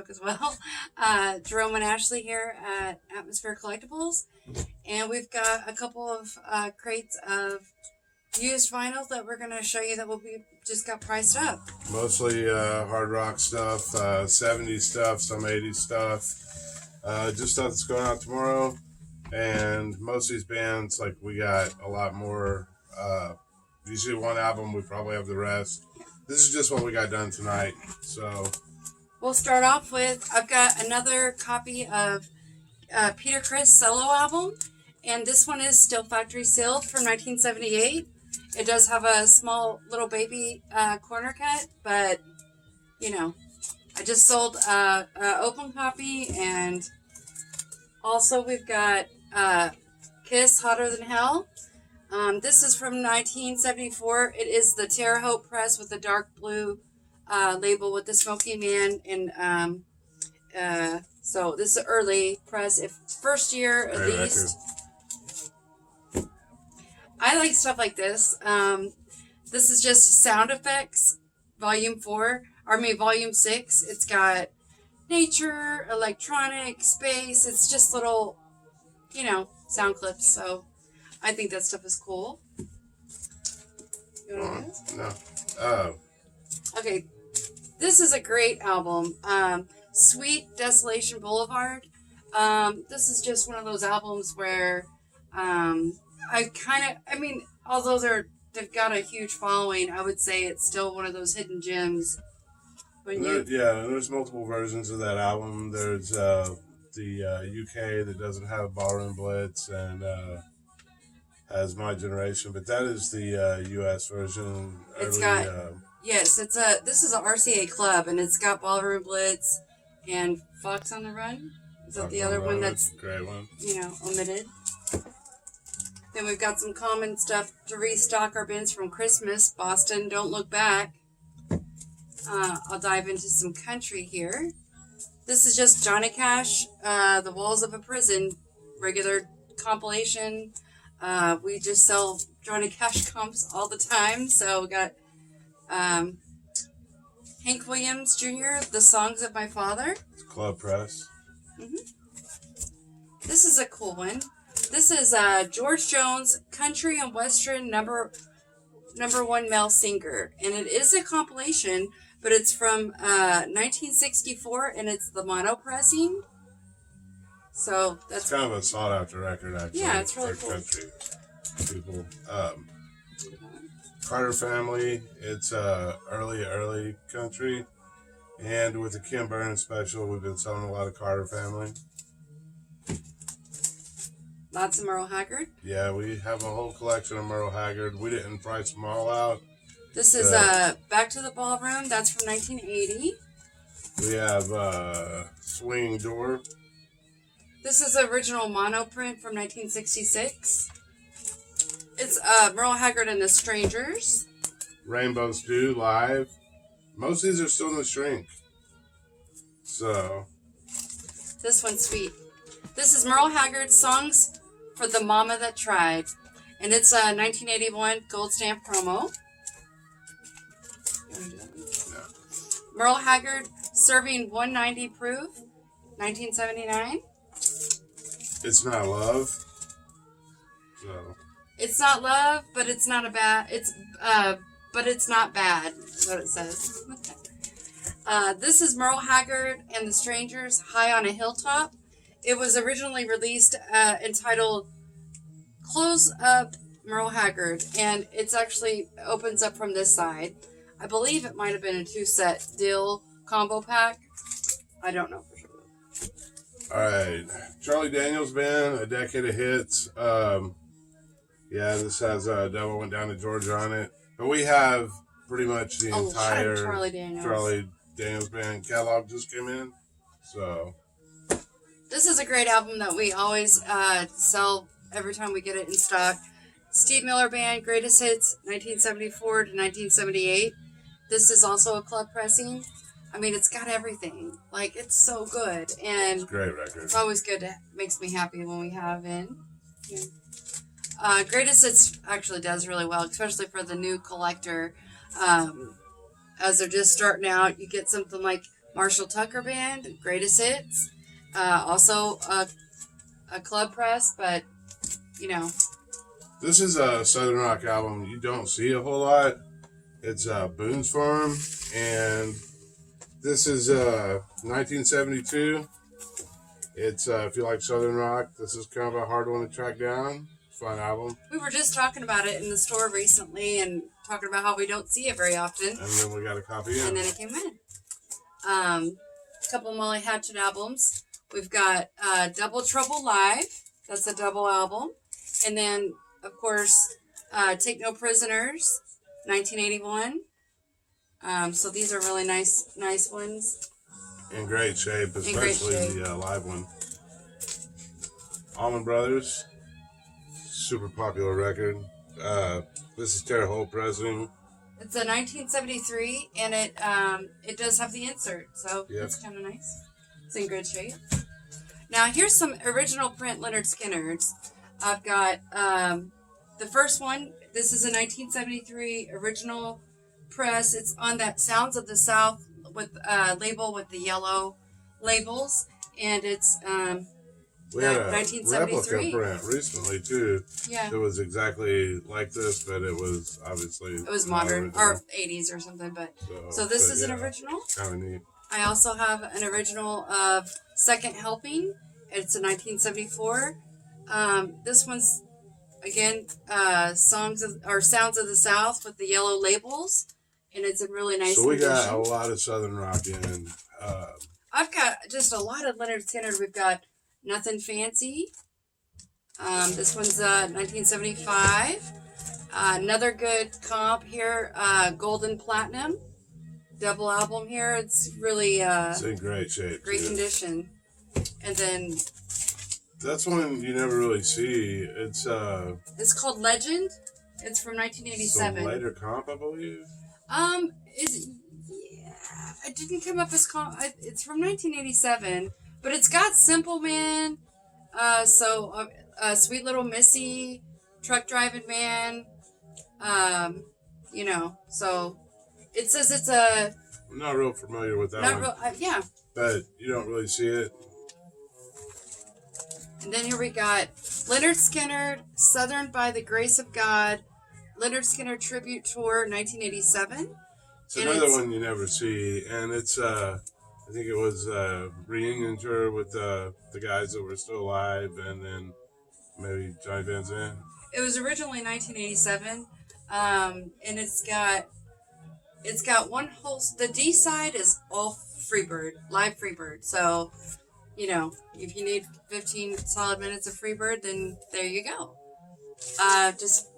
Facebook as well. Jerome and Ashley here at Atmosphere Collectibles. And we've got a couple of crates of used vinyl that we're going to show you that just got priced up. Mostly hard rock stuff, 70s stuff, some 80s stuff. Just stuff that's going out tomorrow. And most of these bands, like, we got a lot more. Usually one album, we probably have the rest. This is just what we got done tonight. So we'll start off with, I've got another copy of Peter Criss solo album. And this one is still factory sealed from 1978. It does have a small little baby corner cut, but, you know, I just sold an open copy. And also we've got Kiss, Hotter Than Hell. This is from 1974. It is the Terre Haute press with the dark blue label with the Smoky Man. And so this is early press, if first year at least. I like stuff like this. This is just Sound Effects, Volume 6. It's got nature, electronic, space. It's just little, you know, sound clips. So I think that stuff is cool. You want to do this? No. Okay. This is a great album. Sweet Desolation Boulevard. This is just one of those albums where although they've got a huge following, I would say it's still one of those hidden gems. There's multiple versions of that album. There's the UK that doesn't have Ballroom Blitz and has My Generation, but that is the US version. This is a RCA club, and it's got Ballroom Blitz and Fox on the Run. Is that the other one that's great one? Omitted. Then we've got some common stuff to restock our bins from Christmas. Boston, Don't Look Back. I'll dive into some country here. This is just Johnny Cash, The Walls of a Prison, regular compilation. We just sell Johnny Cash comps all the time. So we got Hank Williams Jr., The Songs of My Father. Club press. Mm-hmm. This is a cool one. This is George Jones, Country and Western number one male singer. And it is a compilation, but it's from 1964, and it's the mono pressing. So that's kind of a sought after record, actually. Yeah, it's really cool. Country people. Carter Family, it's early country. And with the Kim Burns special, we've been selling a lot of Carter Family. Lots of Merle Haggard. Yeah, we have a whole collection of Merle Haggard. We didn't price them all out. This is Back to the Ballroom. That's from 1980. We have Swinging Door. This is the original mono print from 1966. It's Merle Haggard and the Strangers. Rainbow Stew live. Most of these are still in the shrink. So. This one's sweet. This is Merle Haggard's Songs for the Mama That Tried. And it's a 1981 gold stamp promo. No. Merle Haggard Serving 190 Proof, 1979. It's Not Love. So. It's not love, but it's not but it's not bad, is what it says. This is Merle Haggard and the Strangers, High on a Hilltop. It was originally released entitled Close Up Merle Haggard, and it's actually opens up from this side. I believe it might have been a 2-set deal combo pack. I don't know for sure. All right, Charlie Daniels Band, A Decade of Hits. This has Devil Went Down to Georgia on it. But we have pretty much the entire Charlie Daniels Band catalog just came in. So this is a great album that we always sell every time we get it in stock. Steve Miller Band, Greatest Hits, 1974 to 1978. This is also a club pressing. I mean, it's got everything. Like, it's so good. And it's a great record. It's always good. Makes me happy when we have in. Yeah. Greatest Hits actually does really well, especially for the new collector. As they're just starting out, you get something like Marshall Tucker Band, Greatest Hits. Also a club press, but you know. This is a Southern Rock album you don't see a whole lot. It's Boone's Farm, and this is 1972. It's if you like Southern Rock, this is kind of a hard one to track down. Fun album. We were just talking about it in the store recently and talking about how we don't see it very often. And then we got a copy in. And then it came in. A couple Molly Hatchet albums. We've got Double Trouble Live. That's a double album. And then, of course, Take No Prisoners, 1981. So these are really nice ones. In great shape, especially the live one. Allman Brothers, super popular record. This is Terre Haute pressing. It's a 1973, and it does have the insert, so it's kind of nice. It's in good shape. Now here's some original print Leonard Skinner's. I've got the first one. This is a 1973 original press. It's on that Sounds of the South with label with the yellow labels, and it's we had a 1973 replica print recently too. Yeah, it was exactly like this, but it was obviously modern or 80s or something. But so this is an original. Kind of neat. I also have an original of Second Helping. It's a 1974. This one's again Sounds of the South with the yellow labels. And it's a really nice So we condition. got a lot of Southern Rock in. I've got just a lot of Leonard Skinner. We've got Nothing Fancy. This one's 1975. Another good comp here, Golden Platinum. Double album here. It's really it's in great shape. Great condition. And then that's one you never really see. It's called Legend. It's from 1987. Some later comp, I believe. It didn't come up as it's from 1987, but it's got Simple Man, Sweet Little Missy, Truck Driving Man, so it says it's a. I'm not real familiar with that one. Yeah. But you don't really see it. And then here we got Leonard Skinner, Southern by the Grace of God, Leonard Skinner Tribute Tour, 1987. It's another one you never see, and it's I think it was a reunion tour with the guys that were still alive, and then maybe Johnny Van Zandt. It was originally 1987, and it's got one whole. The D side is all Freebird, live Freebird. So, if you need 15 solid minutes of Freebird, then there you go. Just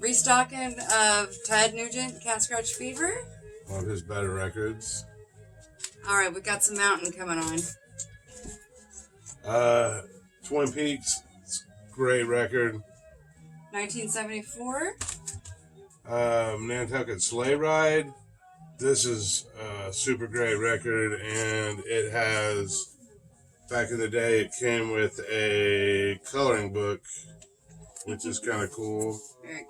restocking of Ted Nugent, Cat Scratch Fever. One of his better records. All right, we got some Mountain coming on. Twin Peaks, great record. 1974. Nantucket Sleigh Ride. This is a super great record, and it has, back in the day, it came with a coloring book, which is kind of cool. Very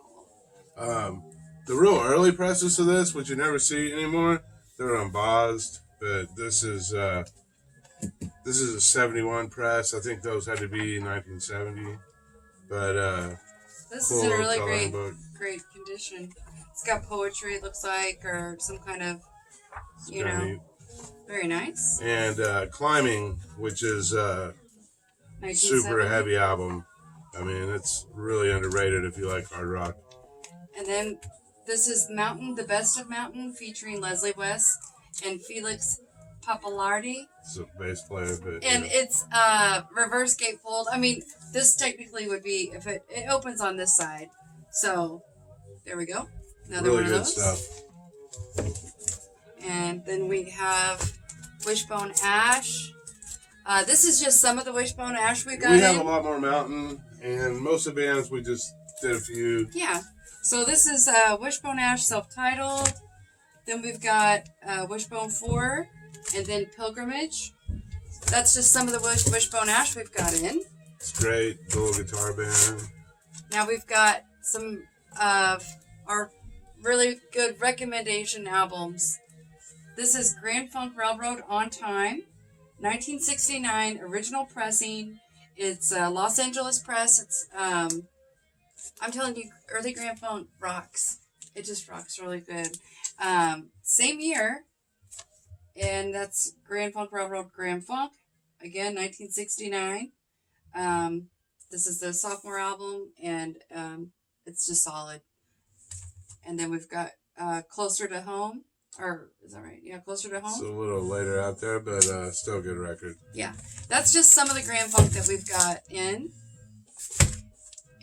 cool. The real early presses of this, which you never see anymore, they're embossed, but this is a 71 press. I think those had to be 1970, but this cool is in really great condition. It's got poetry, it looks like, or some kind of, very nice. And Climbing, which is a super heavy album. I mean, it's really underrated if you like hard rock. And then this is Mountain, the Best of Mountain, featuring Leslie West and Felix Papalardi. It's a bass player, but and it's reverse gatefold. I mean, this technically would be if it opens on this side. So there we go. Another really one of good those. Stuff. And then we have Wishbone Ash. This is just some of the Wishbone Ash we got. We have a lot more Mountain, and most of the bands we just did a few. Yeah. So this is Wishbone Ash self-titled. Then we've got Wishbone 4, and then Pilgrimage. That's just some of the Wishbone Ash we've got in. It's great. Dual guitar band. Now we've got some of our really good recommendation albums. This is Grand Funk Railroad on Time, 1969 original pressing. It's Los Angeles press. It's I'm telling you, early Grand Funk rocks. It just rocks really good. Same year, and that's Grand Funk Railroad Grand Funk, again 1969. This is the sophomore album, and it's just solid. And then we've got Closer to Home, or is that right? Yeah, Closer to Home. It's a little later out there, but still a good record. Yeah, that's just some of the Grand Funk that we've got in.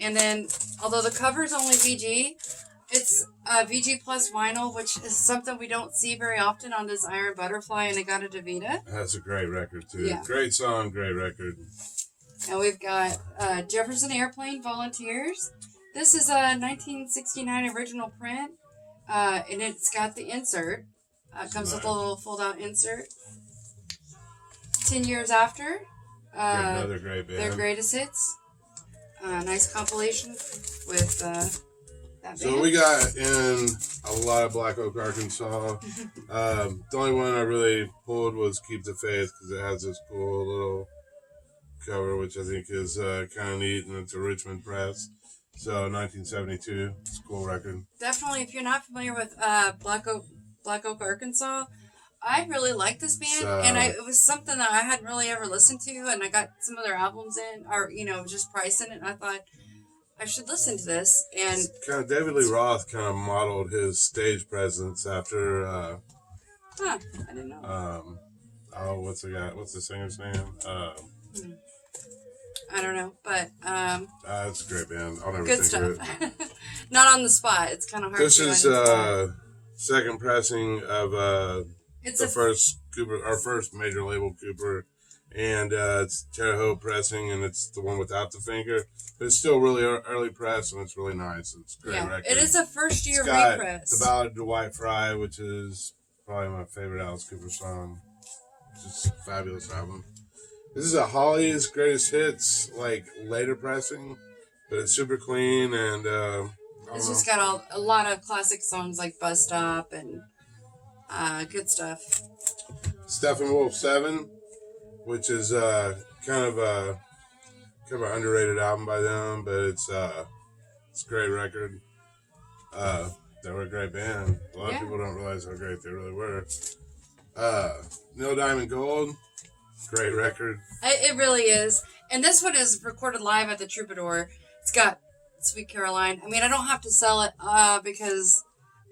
And then, although the cover is only VG, it's VG plus vinyl, which is something we don't see very often on this Iron Butterfly and Agata Davida. That's a great record, too. Yeah. Great song, great record. And we've got Jefferson Airplane Volunteers. This is a 1969 original print, and it's got the insert. It comes with a little fold-out insert. 10 years after. Another great band. Their greatest hits. Nice compilation with that band. So we got in a lot of Black Oak, Arkansas. The only one I really pulled was Keep the Faith, because it has this cool little cover, which I think is kind of neat, and it's a Richmond press. So 1972, it's a cool record. Definitely, if you're not familiar with Black Oak, Arkansas, I really like this band, and it was something that I hadn't really ever listened to, and I got some of their albums in, or just pricing it, and I thought I should listen to this. And kind of David Lee Roth kind of modeled his stage presence after. I didn't know. What's the singer's name? I don't know, but it's a great band. I'll never good think stuff. of it. Not on the spot. It's kind of hard. This is second pressing of it's our first major label Cooper, and it's Terre Haute pressing, and it's the one without the finger. But it's still really early press, and it's really nice. It's a great record. It is a first year it's got repress. The Ballad to White Fry, which is probably my favorite Alice Cooper song. It's just a fabulous album. This is a Holly's greatest hits, like later pressing, but it's super clean, and it's just got a lot of classic songs like Bus Stop and good stuff. Steppenwolf 7, which is kind of an underrated album by them, but it's a great record. They were a great band. A lot of people don't realize how great they really were. Neil Diamond Gold, great record. It really is. And this one is recorded live at the Troubadour. It's got Sweet Caroline. I mean, I don't have to sell it because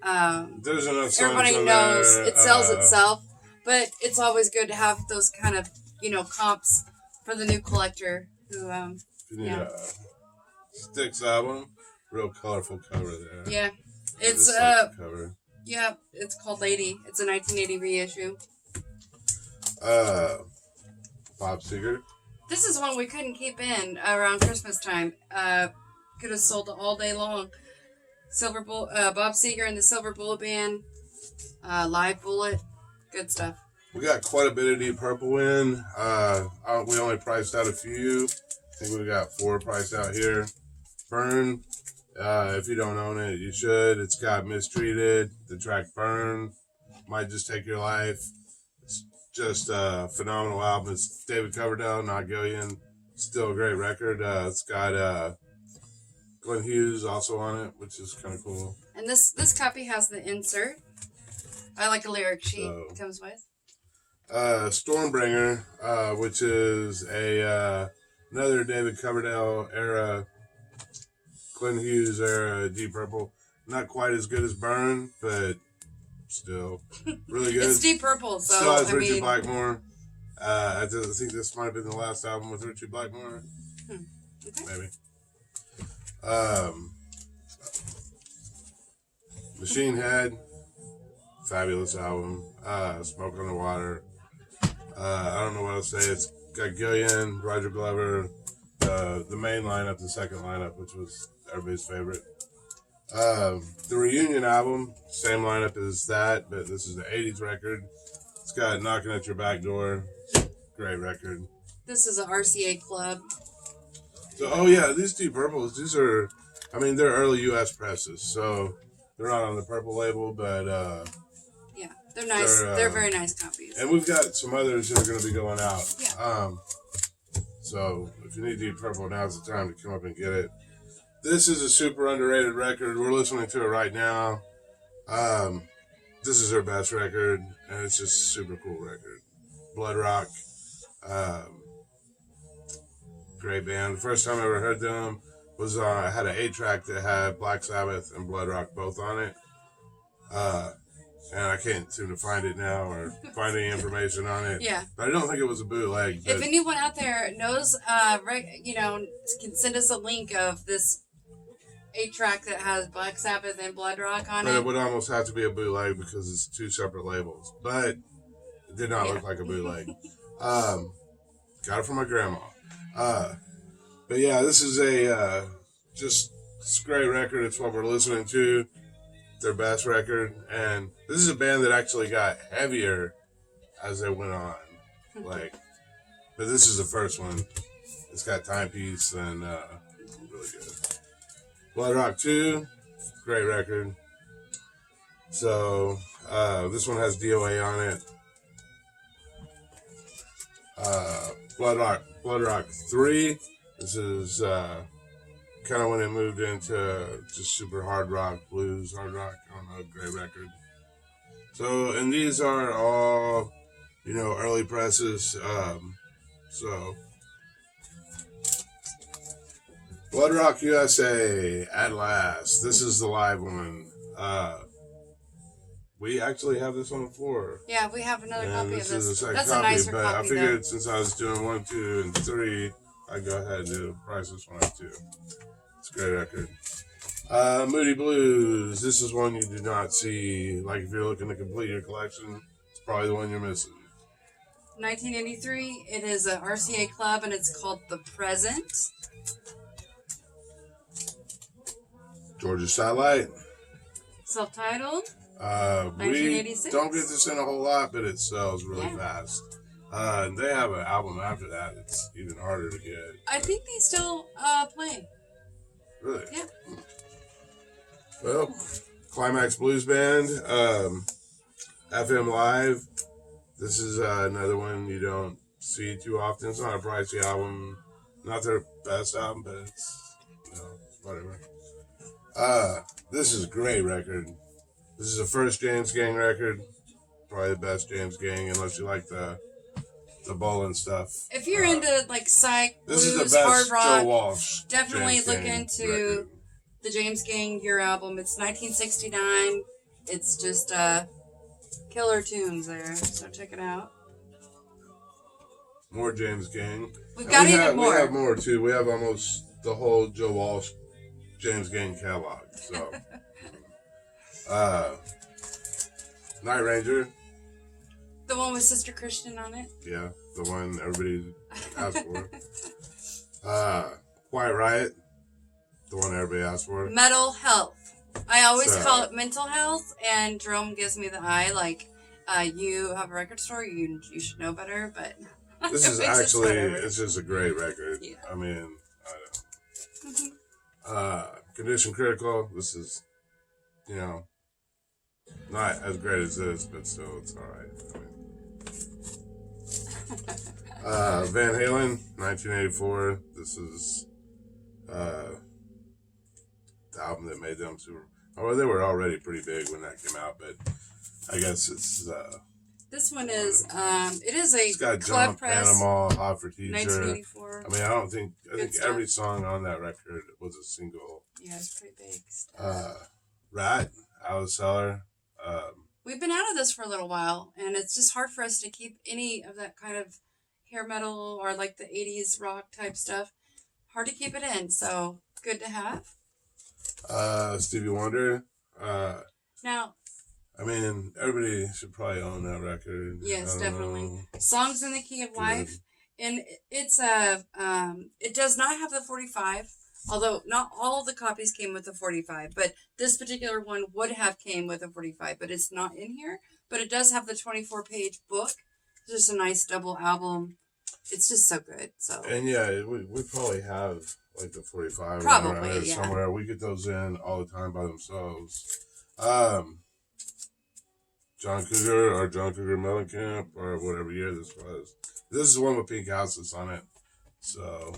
there's enough songs everybody knows it sells itself. But it's always good to have those kind of, comps for the new collector who, Styx album, real colorful cover there. Yeah. It's cover. Yeah, it's called Lady. It's a 1980 reissue. Bob Seger. This is one we couldn't keep in around Christmas time. Could have sold it all day long. Bob Seger and the Silver Bullet Band. Live Bullet. Good stuff. We got quite a bit of Deep Purple in. We only priced out a few. I think we got 4 priced out here. Burn. If you don't own it, you should. It's got Mistreated, the track Burn, Might Just Take Your Life. It's just a phenomenal album. It's David Coverdale, not Gillian. Still a great record. It's got Glenn Hughes also on it, which is kind of cool. And this copy has the insert. I like a lyric sheet it comes with. Stormbringer, which is another David Coverdale era, Glenn Hughes era Deep Purple. Not quite as good as Burn, but still really good. It's Deep Purple, so still has Richard Blackmore. I think this might have been the last album with Richard Blackmore. Okay. Maybe. Machine Head, fabulous album. Smoke on the Water. I don't know what else to say. It's got Gillian, Roger Glover, the main lineup, the second lineup, which was everybody's favorite. The Reunion album, same lineup as that, but this is the 80s record. It's got Knocking at Your Back Door. Great record. This is an RCA club. So, these Deep Purples, they're early U.S. presses, so they're not on the Purple label, but They're nice. They're very nice copies. And we've got some others that are going to be going out. Yeah. So if you need Deep Purple, now's the time to come up and get it. This is a super underrated record. We're listening to it right now. This is their best record, and it's just a super cool record. Blood Rock. Great band. The first time I ever heard them was I had an 8-track that had Black Sabbath and Blood Rock both on it. And I can't seem to find it now or find any information on it. Yeah. But I don't think it was a bootleg. If anyone out there knows, can send us a link of this 8-track that has Black Sabbath and Blood Rock on it. But it would almost have to be a bootleg because it's 2 separate labels. But it did not look like a bootleg. Got it from my grandma. But yeah, this is a just it's a great record. It's what we're listening to. Their best record. And this is a band that actually got heavier as they went on. But this is the first one. It's got Timepiece and really good. Blood Rock 2, great record. So this one has DOA on it. Blood Rock 3. This is kind of when it moved into just super hard rock, blues, hard rock. I don't know, great record. So, and these are all, early presses. So, Blood Rock USA, at last. This is the live one. We actually have this on the floor. Yeah, we have another copy of this. This is the second That's copy, a nicer but copy, I figured since I was doing 1, 2, and 3, I'd go ahead and price this one up too. It's a great record. Moody Blues. This is one you do not see. Like if you're looking to complete your collection, it's probably the one you're missing. 1983. It is a RCA club, and it's called The Present. Georgia Satellite. Self-titled. We 1986. don't get this in a whole lot, but it sells really fast. And they have an album after that. It's even harder to get. I think they still play. Really? Yeah. Well, Climax Blues Band, FM Live. This is another one you don't see too often. It's not a pricey album. Not their best album, but it's, whatever. This is a great record. This is the first James Gang record. Probably the best James Gang, unless you like the bowling stuff. If you're into psych, this blues, is the best hard rock, Joe Walsh definitely James look Gang into record. the James Gang Your album. It's 1969. It's just killer tunes there. So check it out. More James Gang. We've got even more. We have more too. We have almost the whole Joe Walsh James Gang catalog. So, Night Ranger. The one with Sister Christian on it? Yeah, the one everybody asked for. Quiet Riot. The one everybody asked for. Mental Health. I always call it Mental Health, and Jerome gives me the eye you have a record store, you should know better, but this is actually, it's just a great record. Yeah. I mean, Condition Critical. This is, not as great as this, but still, it's all right. Van Halen, 1984. This is the album that made them super. Oh, they were already pretty big when that came out, but I guess it's. This one is. It is a it's got club Jump, press. Animal, Hot for Teacher. 1984. I mean, I think stuff. every song on that record was a single. Yeah, it's pretty big stuff. Rat, Alice Seller. We've been out of this for a little while, and it's just hard for us to keep any of that kind of hair metal or the 80s rock type stuff. Hard to keep it in, so good to have. Stevie Wonder. Now, I mean, everybody should probably own that record. yes, I don't definitely. know. Songs in the Key of Life, and it's it does not have the 45. Although not all the copies came with a 45, but this particular one would have came with a 45, but it's not in here. But it does have the 24-page book. It's just a nice double album. It's just so good. So And yeah, we probably have the 45 Probably, around yeah. somewhere. We get those in all the time by themselves. John Cougar or John Cougar Mellencamp or whatever year this was. This is the one with pink houses on it. So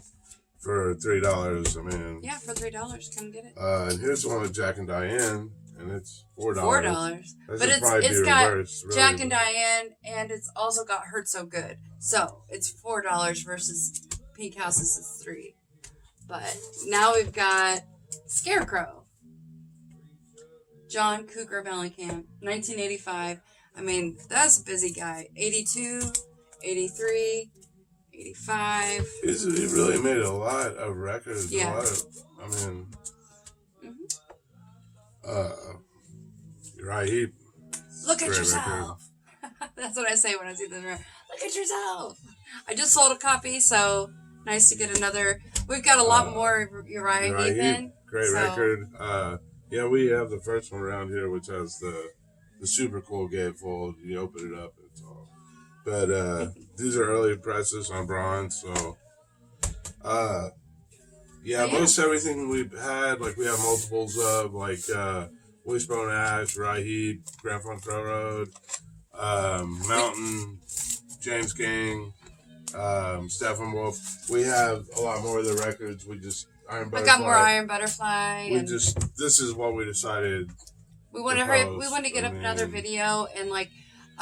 for $3, I mean. Yeah, for $3, come get it. And here's the one with Jack and Diane, and it's $4. $4, but it's got reversed, really, Jack and Diane, and it's also got Hurt So Good. So it's $4 versus Pink Houses is $3. But now we've got Scarecrow, John Cougar Mellencamp, 1985. I mean, that's a busy guy. 82, 83, 85. He really made a lot of records. Yeah. Right. Look at yourself. That's what I say when I see this. Look at yourself. I just sold a copy, so nice to get another. We've got a lot more Uriah Heep. Great record. Yeah, we have the first one around here, which has the super cool gatefold. You open it up, and it's all. But these are early presses on bronze, so. Most everything we've had, like we have multiples of, like Wishbone Ash, Uriah Heep, Grand Funk Railroad, Mountain, James King, Stephen Wolf. We have a lot more of the records. We just Iron Butterfly. I got more Iron Butterfly. This is what we decided. We want to hurry. We want to get up another video and like.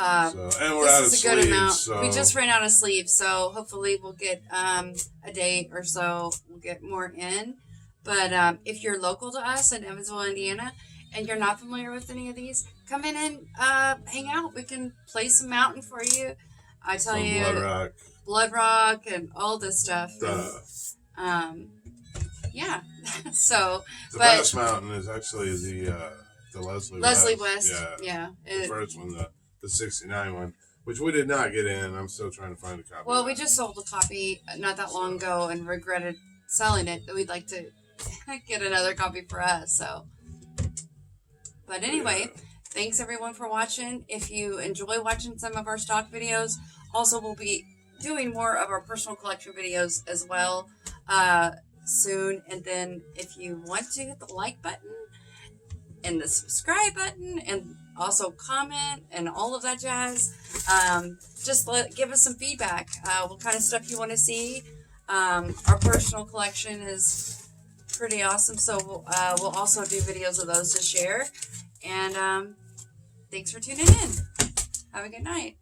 And we're out of sleeves. Good amount. So. We just ran out of sleeves, so hopefully we'll get a date or so. We'll get more in. But if you're local to us in Evansville, Indiana, and you're not familiar with any of these, come in and hang out. We can play some Mountain for you. I tell you, Blood Rock, and all this stuff. Yeah. So the best Mountain is actually the Leslie West. Yeah. The first one, the 69 one, which we did not get in. I'm still trying to find a copy. Well, we just sold a copy not that long ago and regretted selling it. We'd like to get another copy for us. So, but anyway, thanks everyone for watching. If you enjoy watching some of our stock videos, also we'll be doing more of our personal collection videos as well soon. And then if you want to hit the like button and the subscribe button and also comment and all of that jazz, just give us some feedback. What kind of stuff you want to see. Our personal collection is pretty awesome, so we'll also do videos of those to share. And thanks for tuning in. Have a good night.